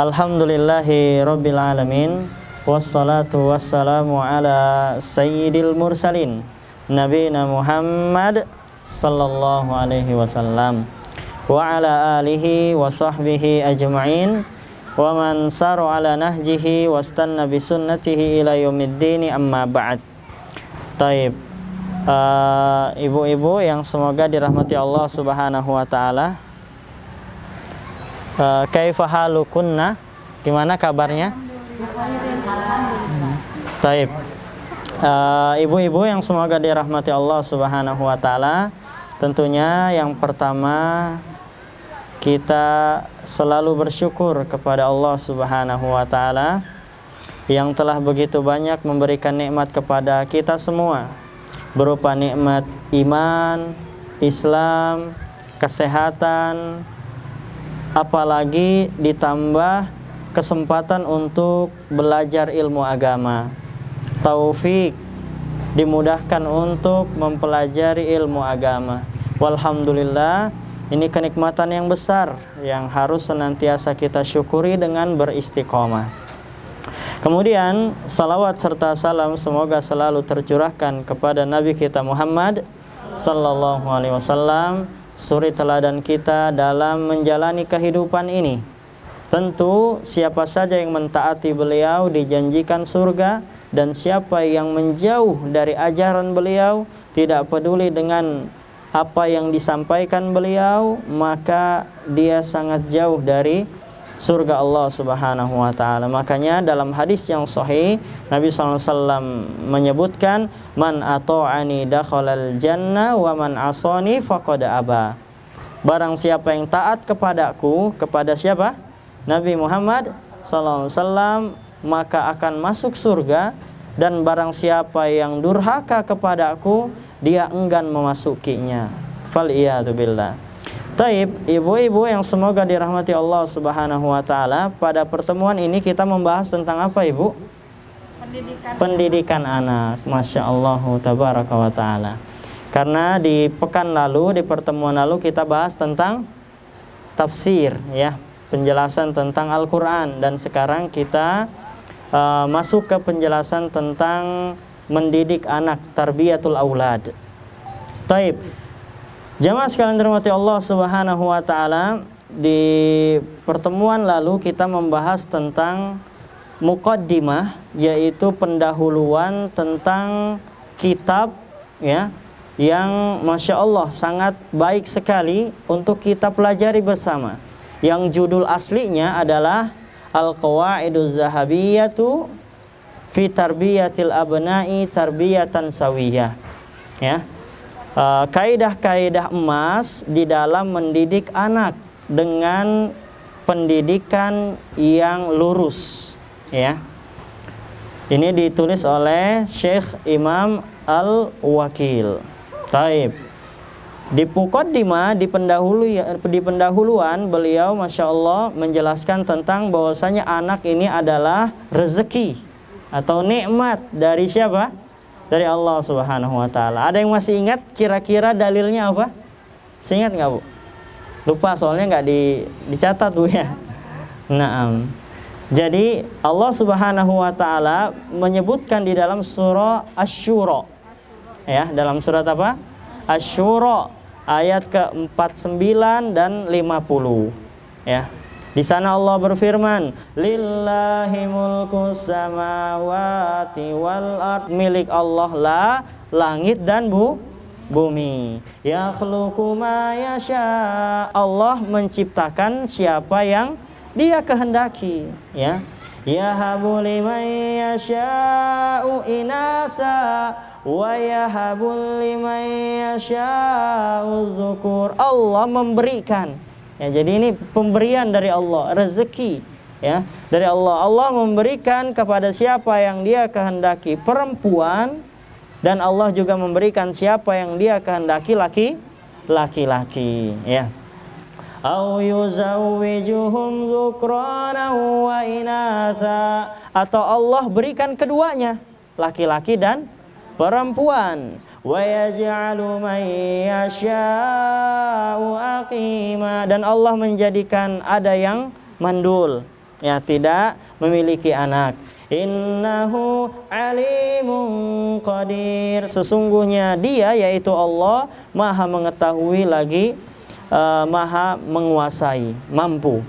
Alhamdulillahi Rabbil Alamin. Wassalatu wassalamu ala sayyidil mursalin Nabina Muhammad sallallahu alaihi wasallam wa ala alihi wa sahbihi ajma'in wa man saru ala nahjihi wastanna bi sunnatihi ila yaumiddin, amma ba'd. Taib, ibu-ibu yang semoga dirahmati Allah Subhanahu wa taala. Kaifa halukunna? Gimana kabarnya? Taib. Ibu-ibu yang semoga dirahmati Allah Subhanahu wa taala, tentunya yang pertama kita selalu bersyukur kepada Allah Subhanahu wa taala yang telah begitu banyak memberikan nikmat kepada kita semua, berupa nikmat iman, Islam, kesehatan, apalagi ditambah kesempatan untuk belajar ilmu agama, taufik, dimudahkan untuk mempelajari ilmu agama. Walhamdulillah, ini kenikmatan yang besar yang harus senantiasa kita syukuri dengan beristiqomah. Kemudian salawat serta salam semoga selalu tercurahkan kepada Nabi kita Muhammad sallallahu alaihi wasallam, suri teladan kita dalam menjalani kehidupan ini. Tentu siapa saja yang mentaati beliau dijanjikan surga, dan siapa yang menjauh dari ajaran beliau, tidak peduli dengan apa yang disampaikan beliau, maka dia sangat jauh dari surga Allah Subhanahu wa taala. Makanya dalam hadis yang sahih Nabi SAW menyebutkan, man ata'ani dakhalal jannah wa man asani faqad aba. Barang siapa yang taat kepadaku, kepada siapa? Nabi Muhammad SAW, maka akan masuk surga, dan barang siapa yang durhaka kepadaku, dia enggan memasukinya. Fal'iyadu billah. Taib, ibu-ibu yang semoga dirahmati Allah Subhanahu wa taala, pada pertemuan ini kita membahas tentang apa, Ibu? Pendidikan anak. Masya Allah tabaraka wa taala. Karena di pekan lalu, di pertemuan lalu kita bahas tentang tafsir, ya, penjelasan tentang Al-Quran, dan sekarang kita masuk ke penjelasan tentang mendidik anak, tarbiyatul aulad. Taib, jamaah sekalian dirahmati Allah Subhanahu wa taala, di pertemuan lalu kita membahas tentang muqaddimah, yaitu pendahuluan tentang kitab, ya, yang Masya Allah sangat baik sekali untuk kita pelajari bersama, yang judul aslinya adalah Al-Qawaiduz Zahabiyatu fi Tarbiyatil Abna'i Tarbiyatan Sawiyah, ya, kaidah-kaidah emas di dalam mendidik anak dengan pendidikan yang lurus, ya. Ini ditulis oleh Syekh Imam Al-Wakil. Taib. Di muqaddimah, di pendahuluan beliau Masya Allah menjelaskan tentang bahwasanya anak ini adalah rezeki atau nikmat dari siapa? Dari Allah Subhanahu wa taala. Ada yang masih ingat kira-kira dalilnya apa? Ingat nggak, Bu? Lupa soalnya nggak dicatat, Bu, ya. Naam. Jadi Allah Subhanahu wa taala menyebutkan di dalam surah Asy-Syura, ya, dalam surat apa? Asy-Syura ayat ke-49 dan 50, ya. Di sana Allah berfirman, lillahi mulkus samawati wal ard, milik Allah lah langit dan bumi. Yakhluqu ma yasha, Allah menciptakan siapa yang Dia kehendaki, ya. Yahabu liman yasha'u inasa wa yahabul liman yasha'u dzukur. Allah memberikan, ya, jadi ini pemberian dari Allah, rezeki, ya, dari Allah. Allah memberikan kepada siapa yang Dia kehendaki perempuan, dan Allah juga memberikan siapa yang Dia kehendaki laki-laki, ya. Au yuzawwijuhum dzukrana wa inatha, atau Allah berikan keduanya, laki-laki dan perempuan. Wa yaj'alu man yasha'u aqima, dan Allah menjadikan ada yang mandul, ya, tidak memiliki anak. Innahu alimun qadir, sesungguhnya dia yaitu Allah maha mengetahui lagi maha menguasai, mampu.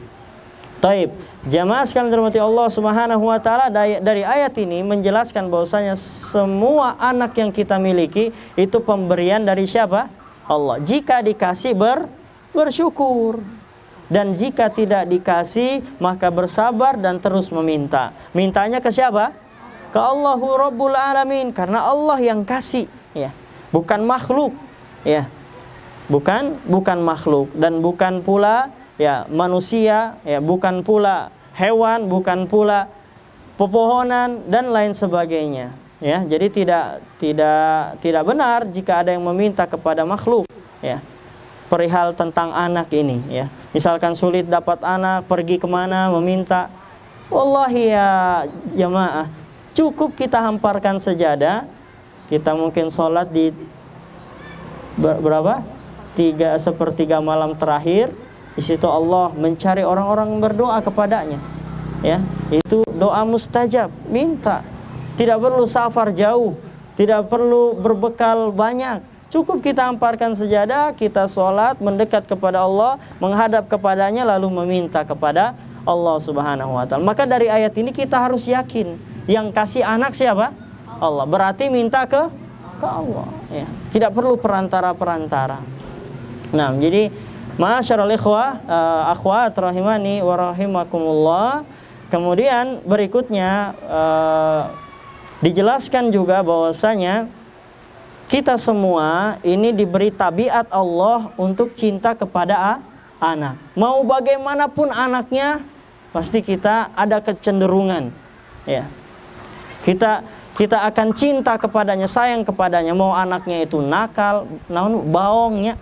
Taib, jamaah sekalian dirahmati Allah Subhanahu wa taala, dari ayat ini menjelaskan bahwasanya semua anak yang kita miliki itu pemberian dari siapa? Allah. Jika dikasih bersyukur, dan jika tidak dikasih maka bersabar dan terus meminta. Mintanya ke siapa? Ke Allahu Rabbul Alamin, karena Allah yang kasih, ya, bukan makhluk, ya. Bukan makhluk, dan bukan pula ya manusia, ya, bukan pula hewan, bukan pula pepohonan dan lain sebagainya, ya. Jadi tidak benar jika ada yang meminta kepada makhluk, ya, perihal tentang anak ini, ya. Misalkan sulit dapat anak, pergi kemana meminta. Wallahi ya jamaah, cukup kita hamparkan sejadah, kita mungkin sholat di berapa? 3/4 malam terakhir, di situ Allah mencari orang-orang berdoa kepadanya, ya. Itu doa mustajab, minta. Tidak perlu safar jauh, tidak perlu berbekal banyak. Cukup kita hamparkan sejadah, kita sholat, mendekat kepada Allah, menghadap kepadanya, lalu meminta kepada Allah Subhanahu wa taala. Maka dari ayat ini kita harus yakin, yang kasih anak siapa? Allah. Berarti minta ke Allah, ya. Tidak perlu perantara-perantara. Nah, jadi masyarul ikhwah, akhwat rahimani wa rahimakumullah. Kemudian berikutnya dijelaskan juga bahwasanya kita semua ini diberi tabiat Allah untuk cinta kepada anak. Mau bagaimanapun anaknya, pasti kita ada kecenderungan, ya. Kita akan cinta kepadanya, sayang kepadanya. Mau anaknya itu nakal, baongnya,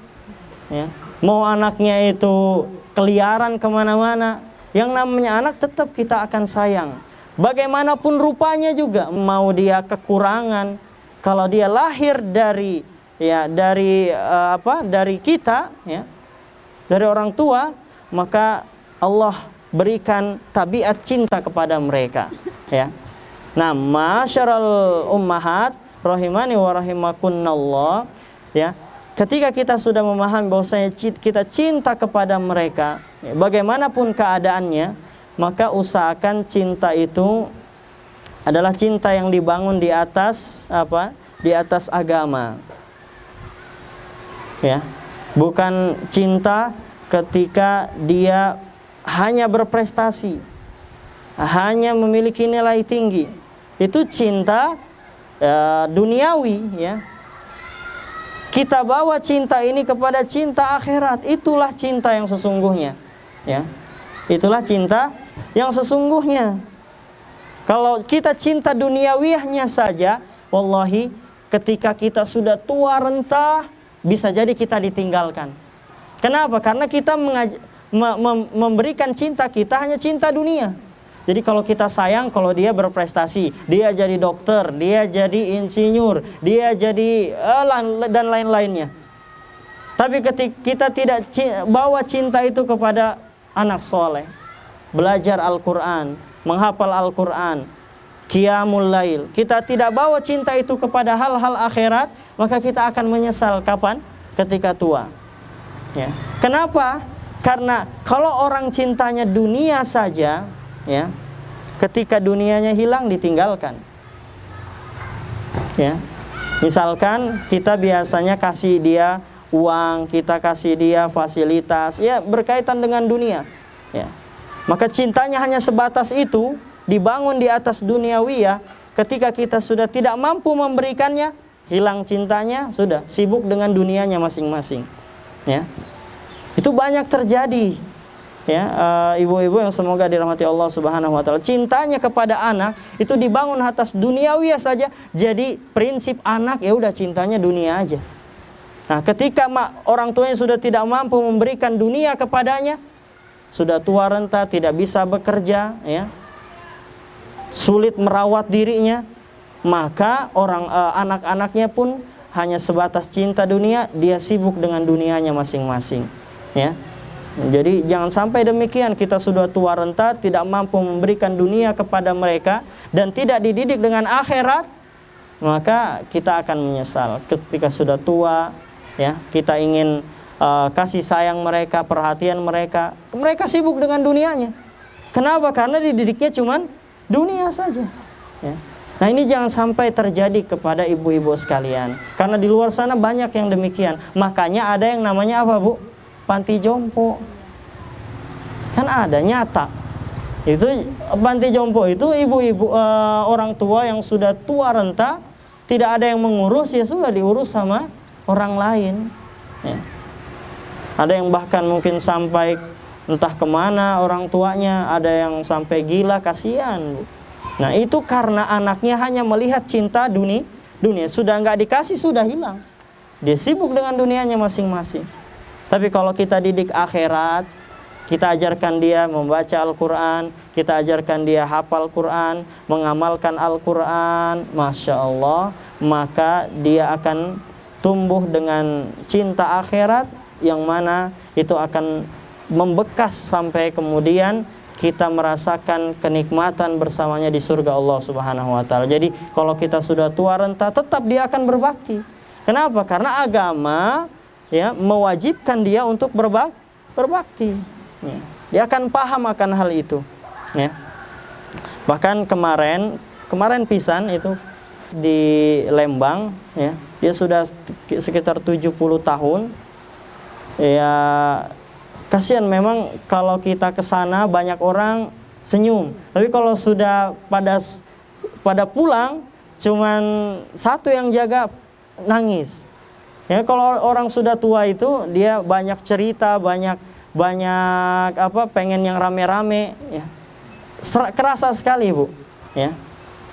ya. Mau anaknya itu keliaran kemana-mana, yang namanya anak tetap kita akan sayang. Bagaimanapun rupanya juga, mau dia kekurangan, kalau dia lahir dari kita, ya, dari orang tua, maka Allah berikan tabiat cinta kepada mereka, ya. Nah, masyarul ummahat rahimani wa rahimakunallah, ya. Ketika kita sudah memahami bahwasanya kita cinta kepada mereka, ya, bagaimanapun keadaannya, maka usahakan cinta itu adalah cinta yang dibangun di atas apa? Di atas agama. Ya. Bukan cinta ketika dia hanya berprestasi, hanya memiliki nilai tinggi. Itu cinta duniawi, ya. Kita bawa cinta ini kepada cinta akhirat, itulah cinta yang sesungguhnya, ya. Itulah cinta yang sesungguhnya. Kalau kita cinta duniawiahnya saja, wallahi ketika kita sudah tua renta, bisa jadi kita ditinggalkan. Kenapa? Karena kita memberikan cinta kita hanya cinta dunia. Jadi kalau kita sayang, kalau dia berprestasi, dia jadi dokter, dia jadi insinyur, dia jadi dan lain-lainnya. Tapi ketika kita tidak bawa cinta itu kepada anak soleh, belajar Al-Quran, menghafal Al-Quran, qiyamul lail, kita tidak bawa cinta itu kepada hal-hal akhirat, maka kita akan menyesal kapan? Ketika tua, ya. Kenapa? Karena kalau orang cintanya dunia saja, ya, ketika dunianya hilang ditinggalkan, ya. Misalkan kita biasanya kasih dia uang, kita kasih dia fasilitas, ya, berkaitan dengan dunia, ya. Maka cintanya hanya sebatas itu, dibangun di atas duniawi, ya. Ketika kita sudah tidak mampu memberikannya, hilang cintanya, sudah sibuk dengan dunianya masing-masing, ya. Itu banyak terjadi, ya, ibu-ibu yang semoga dirahmati Allah Subhanahu wa taala. Cintanya kepada anak itu dibangun atas duniawi saja. Jadi prinsip anak, ya udah cintanya dunia aja. Nah, ketika orang tuanya sudah tidak mampu memberikan dunia kepadanya, sudah tua renta, tidak bisa bekerja, ya, sulit merawat dirinya, maka anak-anaknya pun hanya sebatas cinta dunia, dia sibuk dengan dunianya masing-masing, ya. Jadi jangan sampai demikian, kita sudah tua renta, tidak mampu memberikan dunia kepada mereka dan tidak dididik dengan akhirat, maka kita akan menyesal ketika sudah tua. Ya, kita ingin kasih sayang mereka, perhatian mereka, mereka sibuk dengan dunianya. Kenapa? Karena dididiknya cuman dunia saja. Ya. Nah, ini jangan sampai terjadi kepada ibu-ibu sekalian, karena di luar sana banyak yang demikian. Makanya ada yang namanya apa, Bu? Panti jompo. Kan ada, nyata. Itu panti jompo itu ibu-ibu orang tua yang sudah tua renta, tidak ada yang mengurus, ya sudah diurus sama orang lain. Ya. Ada yang bahkan mungkin sampai entah kemana orang tuanya, ada yang sampai gila, kasihan, Bu. Nah, itu karena anaknya hanya melihat cinta dunia, sudah nggak dikasih, sudah hilang. Dia sibuk dengan dunianya masing-masing. Tapi kalau kita didik akhirat, kita ajarkan dia membaca Al-Quran, kita ajarkan dia hafal Quran, mengamalkan Al-Quran, Masya Allah, maka dia akan tumbuh dengan cinta akhirat, yang mana itu akan membekas sampai kemudian kita merasakan kenikmatan bersamanya di surga Allah Subhanahu wa Ta'ala. Jadi kalau kita sudah tua renta, tetap dia akan berbakti. Kenapa? Karena agama ya mewajibkan dia untuk berbakti. Ya. Dia akan paham akan hal itu. Ya. Bahkan kemarin pisan itu di Lembang, ya, dia sudah sekitar 70 tahun. Ya, kasihan memang kalau kita ke sana banyak orang senyum. Tapi kalau sudah pada pulang, cuman satu yang jaga, nangis. Ya, kalau orang sudah tua itu dia banyak cerita, banyak pengen yang rame-rame, ya. Kerasa sekali, Bu. Ya.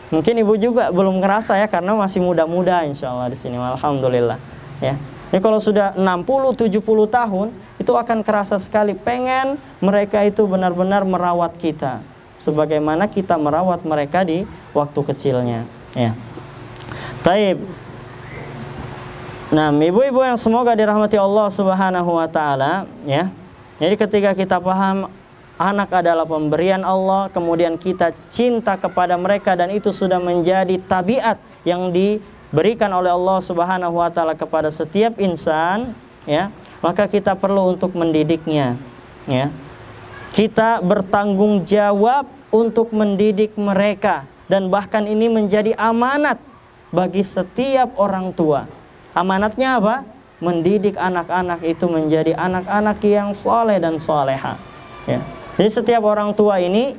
Mungkin Ibu juga belum ngerasa ya, karena masih muda-muda insyaallah di sini. Alhamdulillah, ya. Jadi kalau sudah 60-70 tahun, itu akan kerasa sekali pengen mereka itu benar-benar merawat kita sebagaimana kita merawat mereka di waktu kecilnya, ya. Taib. Nah, ibu-ibu yang semoga dirahmati Allah Subhanahu wa Ta'ala, ya. Jadi ketika kita paham anak adalah pemberian Allah, kemudian kita cinta kepada mereka dan itu sudah menjadi tabiat yang diberikan oleh Allah Subhanahu wa Ta'ala kepada setiap insan, ya, maka kita perlu untuk mendidiknya, ya. Kita bertanggung jawab untuk mendidik mereka, dan bahkan ini menjadi amanat bagi setiap orang tua. Amanatnya apa? Mendidik anak-anak itu menjadi anak-anak yang soleh dan soleha, ya. Jadi setiap orang tua ini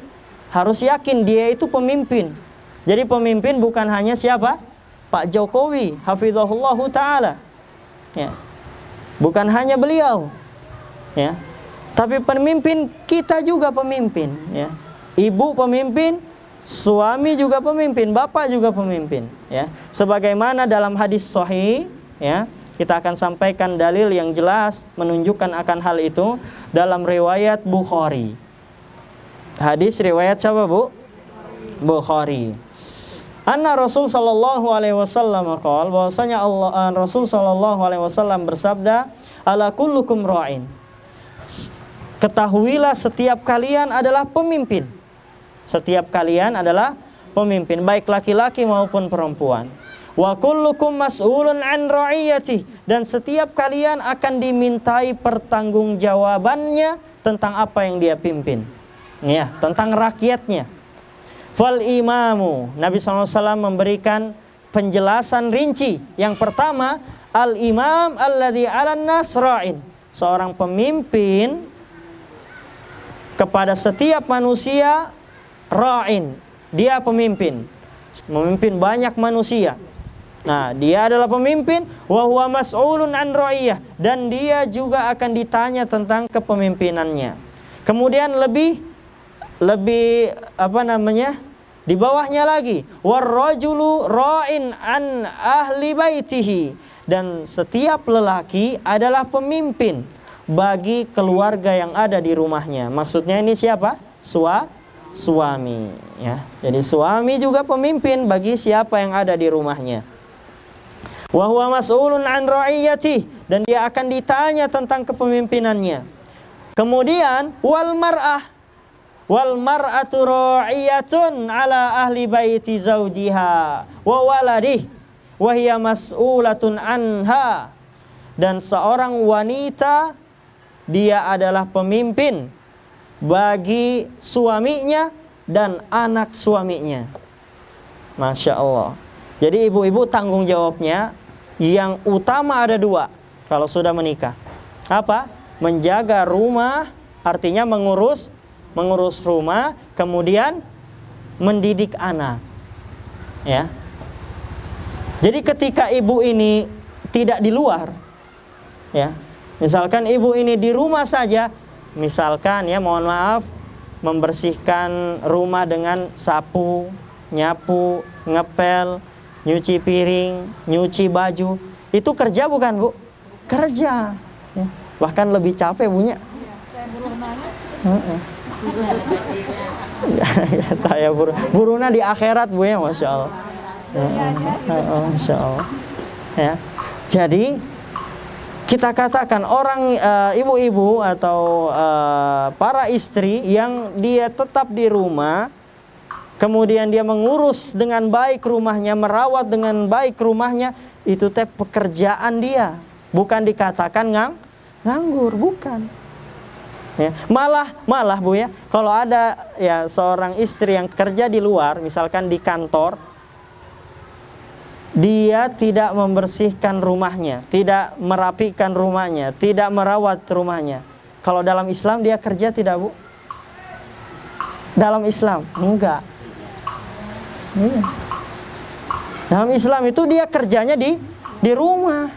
harus yakin dia itu pemimpin. Jadi pemimpin bukan hanya siapa? Pak Jokowi, hafizahullahu ta'ala, ya. Bukan hanya beliau, ya. Tapi pemimpin kita juga pemimpin, ya. Ibu pemimpin, suami juga pemimpin, bapak juga pemimpin, ya. Sebagaimana dalam hadis sahih, ya, kita akan sampaikan dalil yang jelas menunjukkan akan hal itu dalam riwayat Bukhari. Hadis riwayat siapa, Bu? Bukhari. Anna Rasul sallallahu alaihi wasallam qaal, bahwasanya Rasul sallallahu alaihi wasallam bersabda, ala kullukum ra'in. Ketahuilah setiap kalian adalah pemimpin. Setiap kalian adalah pemimpin, baik laki-laki maupun perempuan. Wa kullukum mas'ulun an ra'iyati, dan setiap kalian akan dimintai pertanggungjawabannya tentang apa yang dia pimpin, ya, tentang rakyatnya. Fal imamu, Nabi SAW memberikan penjelasan rinci. Yang pertama, al imam alladhi 'alan nas ra'in, seorang pemimpin kepada setiap manusia, ra'in, dia pemimpin, memimpin banyak manusia. Nah, dia adalah pemimpin, wa huwa mas'ulun an ra'iyah, dan dia juga akan ditanya tentang kepemimpinannya. Kemudian lebih di bawahnya lagi, warrajulu ra'in an ahli baitihi, dan setiap lelaki adalah pemimpin bagi keluarga yang ada di rumahnya. Maksudnya ini siapa? Suami, ya. Jadi suami juga pemimpin bagi siapa yang ada di rumahnya. Wa huwa mas'ulun an ra'iyati, dan dia akan ditanya tentang kepemimpinannya. Kemudian wal mar'atu ra'iyatun ala ahli baiti zawjiha wa waladih wa hiya mas'ulatun anha. Dan seorang wanita, dia adalah pemimpin bagi suaminya dan anak suaminya. Masya Allah. Jadi ibu-ibu tanggung jawabnya yang utama ada dua kalau sudah menikah. Apa? Menjaga rumah, artinya mengurus rumah, kemudian mendidik anak. Ya. Jadi ketika ibu ini tidak di luar, ya, misalkan ibu ini di rumah saja, misalkan ya, mohon maaf, membersihkan rumah dengan sapu, nyapu, ngepel, nyuci piring, nyuci baju, itu kerja bukan, Bu? Kerja, ya. Bahkan lebih capek, Bunya. Ya, buruna di akhirat, Bu, ya, Masya Allah. Masya Allah. Ya. Jadi kita katakan orang ibu-ibu atau para istri yang dia tetap di rumah, kemudian dia mengurus dengan baik rumahnya, merawat dengan baik rumahnya, itu teh pekerjaan dia, bukan dikatakan nganggur, bukan. Ya, malah Bu, ya, kalau ada ya seorang istri yang kerja di luar, misalkan di kantor, dia tidak membersihkan rumahnya, tidak merapikan rumahnya, tidak merawat rumahnya. Kalau dalam Islam dia kerja tidak, Bu? Dalam Islam enggak. Iya. Dalam Islam itu dia kerjanya di rumah.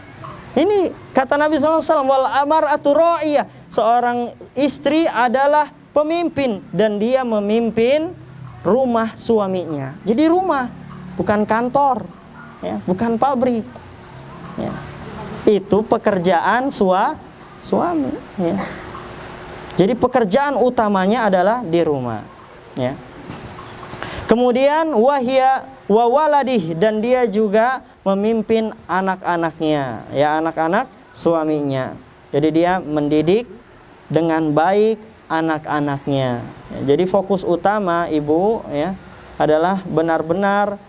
Ini kata Nabi SAW, wal amar'atu ra'iyah, seorang istri adalah pemimpin dan dia memimpin rumah suaminya. Jadi rumah, bukan kantor, ya, bukan pabrik. Ya. Itu pekerjaan suami. Ya. Jadi pekerjaan utamanya adalah di rumah. Ya. Kemudian wahya wa waladih, dan dia juga memimpin anak-anaknya, ya, anak-anak suaminya. Jadi dia mendidik dengan baik anak-anaknya. Ya, jadi fokus utama ibu, ya, adalah benar-benar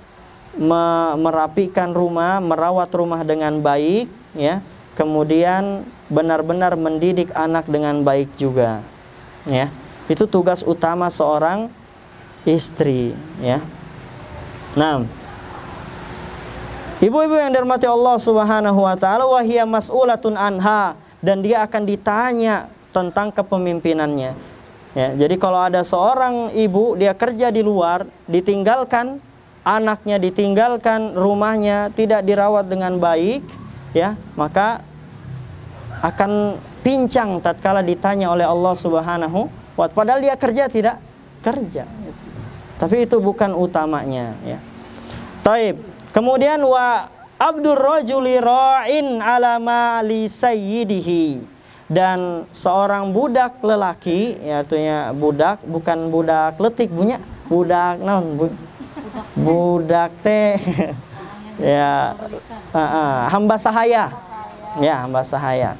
merapikan rumah, merawat rumah dengan baik, ya. Kemudian benar-benar mendidik anak dengan baik juga. Ya. Itu tugas utama seorang istri, ya. Nah, ibu-ibu yang dirahmati Allah Subhanahu wa taala, wahia mas'ulatun anha, dan dia akan ditanya tentang kepemimpinannya. Ya, jadi kalau ada seorang ibu dia kerja di luar, ditinggalkan anaknya, ditinggalkan rumahnya, tidak dirawat dengan baik, ya, maka akan pincang tatkala ditanya oleh Allah Subhanahu wa taala. Padahal dia kerja tidak? Kerja. Tapi itu bukan utamanya, ya. Taib. Kemudian wa abdur rajuli ra'in ala mali sayyidihi, dan seorang budak lelaki, ya, artinya budak bukan budak letik, punya budak naon, budak teh ya, hamba sahaya. Ya, hamba sahaya.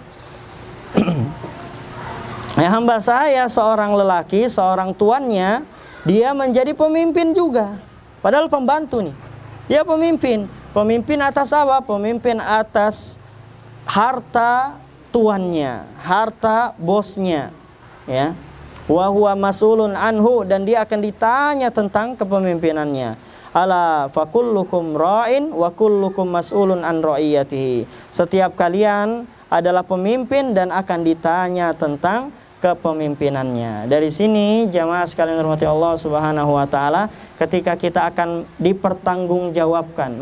Ya, hamba sahaya seorang lelaki, seorang tuannya, dia menjadi pemimpin juga. Padahal pembantu nih. Dia pemimpin. Pemimpin atas apa? Pemimpin atas harta tuannya, harta bosnya, ya. Wa huwa mas'ulun anhu, dan dia akan ditanya tentang kepemimpinannya. Ala fakullukum ra'in wa kullukum mas'ulun an ra'iyatihi. Setiap kalian adalah pemimpin dan akan ditanya tentang kepemimpinannya. Dari sini jamaah sekalian dirahmati Allah Subhanahu wa taala, ketika kita akan dipertanggungjawabkan,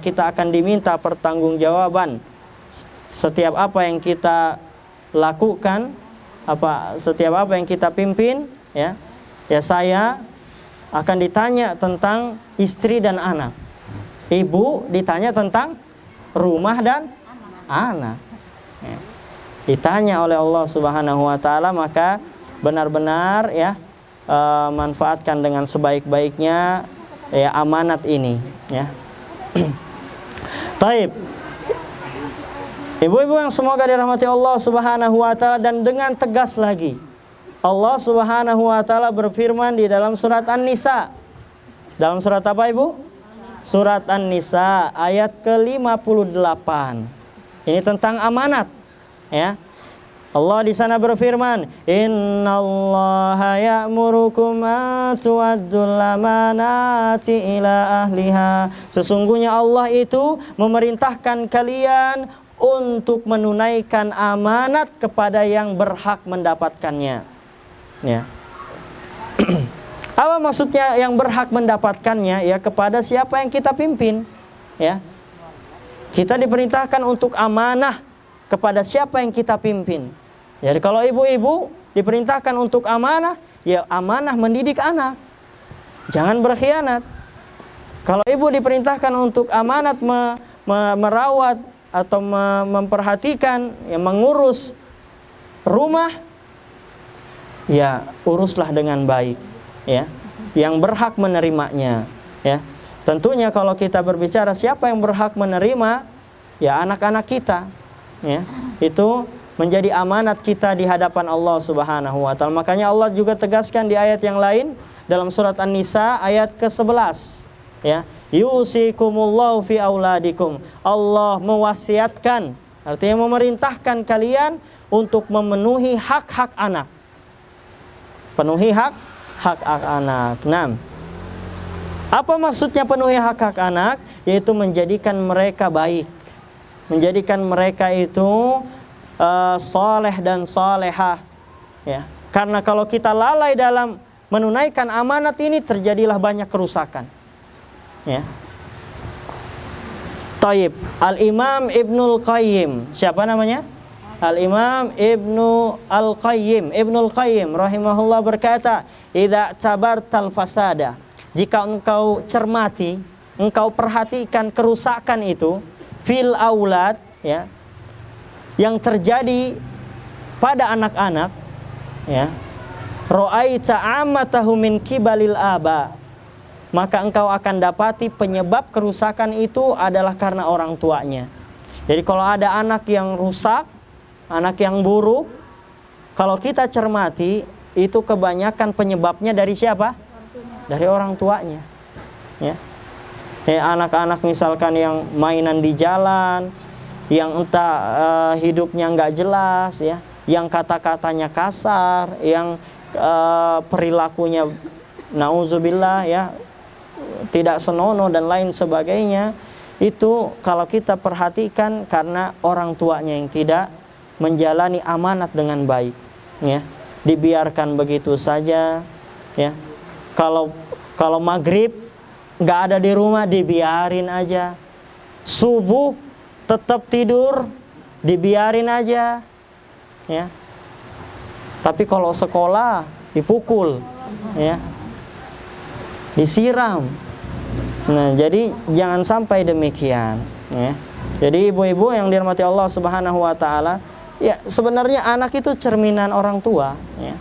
kita akan diminta pertanggungjawaban setiap apa yang kita lakukan, setiap apa yang kita pimpin, ya. Ya, saya akan ditanya tentang istri dan anak. Ibu ditanya tentang rumah dan anak. Ya. Ditanya oleh Allah Subhanahu wa taala, maka benar-benar, ya, manfaatkan dengan sebaik-baiknya, ya, amanat ini, ya. Taib. Ibu-ibu yang semoga dirahmati Allah Subhanahu wa taala, dan dengan tegas lagi Allah Subhanahu wa taala berfirman di dalam surat An-Nisa. Dalam surat apa, Ibu? Surat An-Nisa ayat ke-58. Ini tentang amanat, ya. Allah di sana berfirman, "Innallaha ya'murukum an tu'addul amanati ila ahliha." Sesungguhnya Allah itu memerintahkan kalian untuk menunaikan amanat kepada yang berhak mendapatkannya. Ya. Apa maksudnya yang berhak mendapatkannya? Ya, kepada siapa yang kita pimpin. Ya. Kita diperintahkan untuk amanah kepada siapa yang kita pimpin. Jadi kalau ibu-ibu diperintahkan untuk amanah, ya amanah mendidik anak. Jangan berkhianat. Kalau ibu diperintahkan untuk amanat merawat atau memperhatikan, ya mengurus rumah, ya uruslah dengan baik, ya. Yang berhak menerimanya, ya. Tentunya kalau kita berbicara siapa yang berhak menerima, ya anak-anak kita, ya. Itu menjadi amanat kita di hadapan Allah Subhanahu wa taala. Makanya Allah juga tegaskan di ayat yang lain dalam surat An-Nisa ayat ke-11, ya. Yusikumullahu fi auladikum. Allah mewasiatkan, artinya memerintahkan kalian untuk memenuhi hak-hak anak. Penuhi hak anak. Nah, apa maksudnya penuhi hak-hak anak? Yaitu menjadikan mereka baik, menjadikan mereka itu soleh dan solehah, ya. Karena kalau kita lalai dalam menunaikan amanat ini, terjadilah banyak kerusakan, ya. Taib. Al-Imam Ibnul Qayyim, siapa namanya? Al-Imam Ibnul Qayyim rahimahullah berkata, "Idza tabartal fasada." Jika engkau cermati, engkau perhatikan kerusakan itu fil aulad, ya, yang terjadi pada anak-anak, ya, ra'aita amatahu min kibalil aba, maka engkau akan dapati penyebab kerusakan itu adalah karena orang tuanya. Jadi kalau ada anak yang rusak, anak yang buruk, kalau kita cermati, itu kebanyakan penyebabnya dari siapa? Dari orang tuanya, ya. Anak-anak misalkan yang mainan di jalan, yang entah hidupnya nggak jelas, ya, yang kata-katanya kasar, yang perilakunya nauzubillah, ya, tidak senonoh dan lain sebagainya. Itu kalau kita perhatikan karena orang tuanya yang tidak menjalani amanat dengan baik, ya. Dibiarkan begitu saja, ya. Kalau maghrib nggak ada di rumah, dibiarin aja. Subuh tetap tidur, dibiarin aja, ya. Tapi kalau sekolah dipukul, ya, disiram. Nah, jadi jangan sampai demikian, ya. Jadi ibu-ibu yang dirahmati Allah Subhanahu wa taala, ya sebenarnya anak itu cerminan orang tua, ya.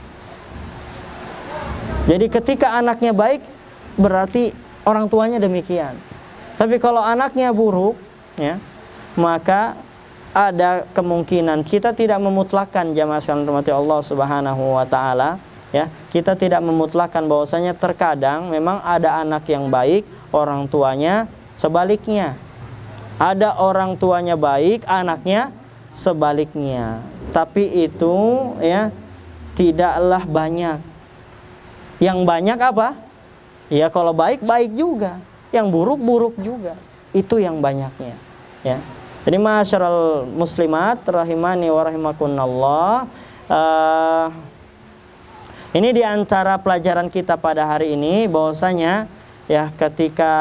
Jadi ketika anaknya baik, berarti orang tuanya demikian. Tapi kalau anaknya buruk, ya, maka ada kemungkinan kita tidak memutlakkan, jamaah sekalian dirahmati Allah Subhanahu wa taala, ya. Kita tidak memutlakkan bahwasanya terkadang memang ada anak yang baik, orang tuanya sebaliknya. Ada orang tuanya baik, anaknya sebaliknya. Tapi itu, ya, tidaklah banyak. Yang banyak apa? Ya kalau baik juga, yang buruk juga. Itu yang banyaknya, ya. Jadi ma'asyiral muslimat rahimani wa rahimakumullah, ini diantara pelajaran kita pada hari ini, bahwasanya, ya, ketika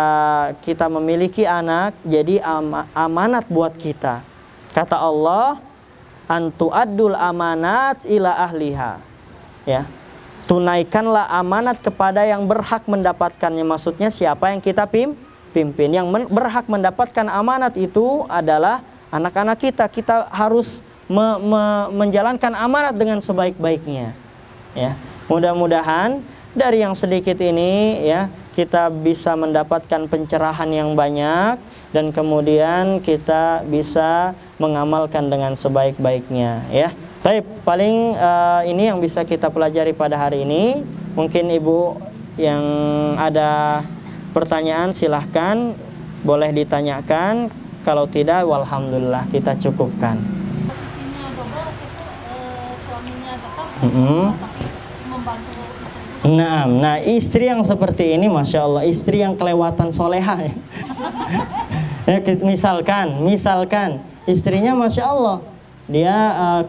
kita memiliki anak, jadi amanat buat kita. Kata Allah, antu addul amanat ila ahliha, ya. Tunaikanlah amanat kepada yang berhak mendapatkannya. Maksudnya siapa yang kita pimpin. Yang berhak mendapatkan amanat itu adalah anak-anak kita. Kita harus menjalankan amanat dengan sebaik-baiknya, ya. Mudah-mudahan dari yang sedikit ini, ya, kita bisa mendapatkan pencerahan yang banyak, dan kemudian kita bisa mengamalkan dengan sebaik-baiknya, ya. Baik, paling ini yang bisa kita pelajari pada hari ini. Mungkin Ibu yang ada pertanyaan silahkan, boleh ditanyakan. Kalau tidak, walhamdulillah kita cukupkan. Nah, istri yang seperti ini, masya Allah, istri yang kelewatan soleha. Ya, misalkan istrinya masya Allah, dia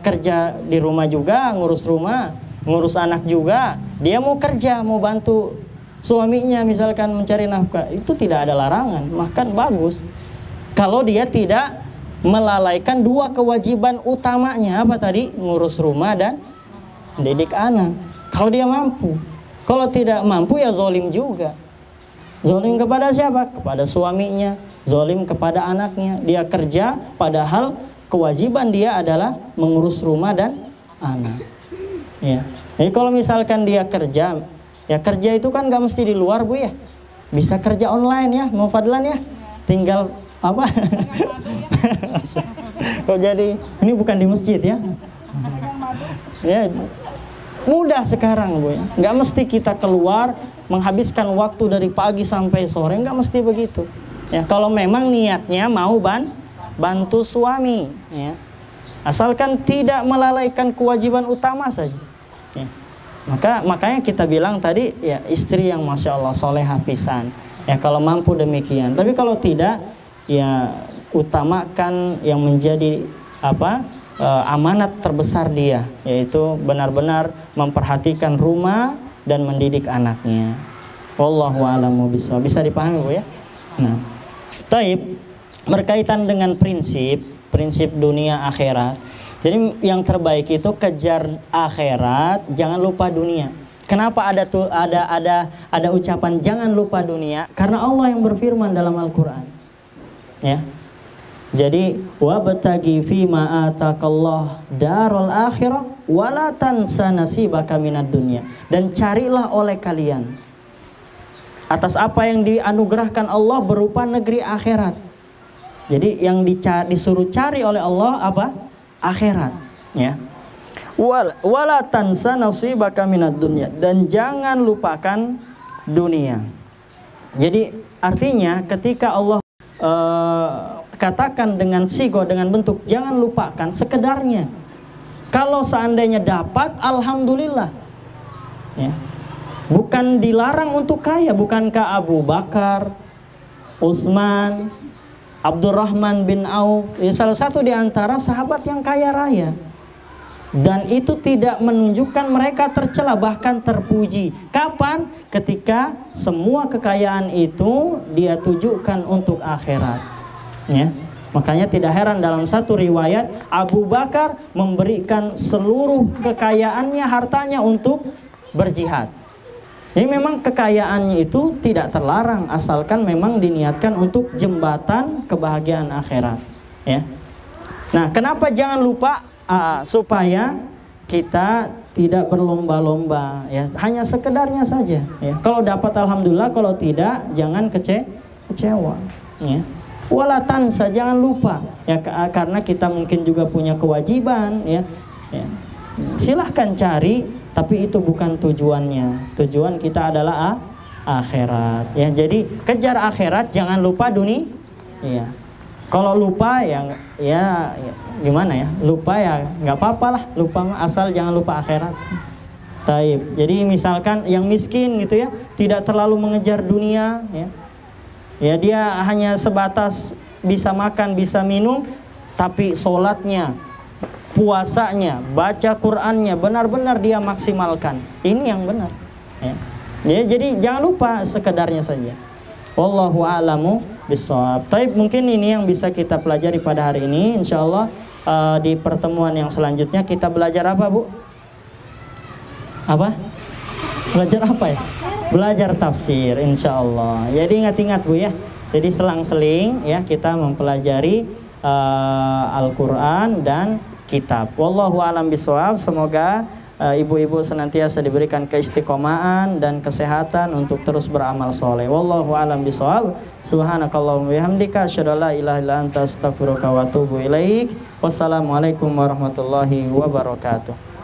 kerja di rumah juga, ngurus rumah, ngurus anak juga. Dia mau kerja, mau bantu suaminya misalkan mencari nafkah. Itu tidak ada larangan, bahkan bagus. Kalau dia tidak melalaikan dua kewajiban utamanya. Apa tadi? Ngurus rumah dan didik anak. Kalau dia mampu. Kalau tidak mampu ya zolim juga. Zolim kepada siapa? Kepada suaminya. Zolim kepada anaknya. Dia kerja padahal kewajiban dia adalah mengurus rumah dan anak. Ya. Jadi kalau misalkan dia kerja, ya kerja itu kan gak mesti di luar Bu ya. Bisa kerja online ya, mau Fadlan ya. Tinggal apa? Kok jadi ini bukan di masjid ya? Ya. Mudah sekarang Bu ya. Gak mesti kita keluar menghabiskan waktu dari pagi sampai sore, gak mesti begitu. Ya, kalau memang niatnya mau bantu suami, ya. Asalkan tidak melalaikan kewajiban utama saja. Ya. Makanya kita bilang tadi ya istri yang masya Allah solehah pisan. Ya kalau mampu demikian. Tapi kalau tidak, ya utamakan yang menjadi amanat terbesar dia, yaitu benar-benar memperhatikan rumah dan mendidik anaknya. Wallahu a'lamu bishawab. Bisa dipahami Bu ya? Nah, taib berkaitan dengan prinsip dunia akhirat. Jadi yang terbaik itu kejar akhirat, jangan lupa dunia. Kenapa ada ucapan jangan lupa dunia? Karena Allah yang berfirman dalam Al-Qur'an. Ya. Jadi wabtaghi fima atakallah darul akhirah wala tansa nasibaka minad dunya. Dan carilah oleh kalian atas apa yang dianugerahkan Allah berupa negeri akhirat. Jadi yang disuruh cari oleh Allah apa? Akhirat, ya. Wala tansa nasibaka minad dunya, dan jangan lupakan dunia. Jadi artinya ketika Allah katakan dengan sigo, dengan bentuk jangan lupakan sekedarnya. Kalau seandainya dapat, alhamdulillah. Ya. Bukan dilarang untuk kaya. Bukankah Abu Bakar, Utsman, Abdurrahman bin Auf, salah satu di antara sahabat yang kaya raya. Dan itu tidak menunjukkan mereka tercela, bahkan terpuji. Kapan? Ketika semua kekayaan itu dia tujukan untuk akhirat. Ya. Makanya tidak heran dalam satu riwayat Abu Bakar memberikan seluruh kekayaannya, hartanya untuk berjihad. Jadi memang kekayaannya itu tidak terlarang asalkan memang diniatkan untuk jembatan kebahagiaan akhirat, ya. Nah, kenapa jangan lupa? Supaya kita tidak berlomba-lomba, ya. Hanya sekedarnya saja, ya. Kalau dapat alhamdulillah, kalau tidak jangan kecewa, ya. Wala tansa, jangan lupa, ya, karena kita mungkin juga punya kewajiban, ya. Silahkan cari, tapi itu bukan tujuannya. Tujuan kita adalah akhirat, ya. Jadi kejar akhirat, jangan lupa dunia. Ya. Kalau lupa ya gimana ya? Lupa ya nggak apa-apa lah, lupa asal jangan lupa akhirat. Taib. Jadi misalkan yang miskin gitu ya, tidak terlalu mengejar dunia, ya. Ya dia hanya sebatas bisa makan, bisa minum, tapi sholatnya, puasanya, baca Qur'annya benar-benar dia maksimalkan. Ini yang benar, ya. Jadi jangan lupa sekedarnya saja. Wallahu a'lamu bishawab. Taib, mungkin ini yang bisa kita pelajari pada hari ini. Insyaallah di pertemuan yang selanjutnya kita belajar apa, Bu? Apa? Belajar apa ya? Belajar tafsir, insyaallah. Jadi ingat-ingat Bu ya. Jadi selang-seling ya kita mempelajari Al-Quran dan kitab. Wallahu a'lam bishawab. Semoga ibu-ibu senantiasa diberikan keistiqomahan dan kesehatan untuk terus beramal soleh. Wallahu a'lam bishawab. Subhanakallahumma bihamdika asyhadu an la ilaha illa anta astaghfiruka wa atubu ilaik. Wassalamualaikum warahmatullahi wabarakatuh.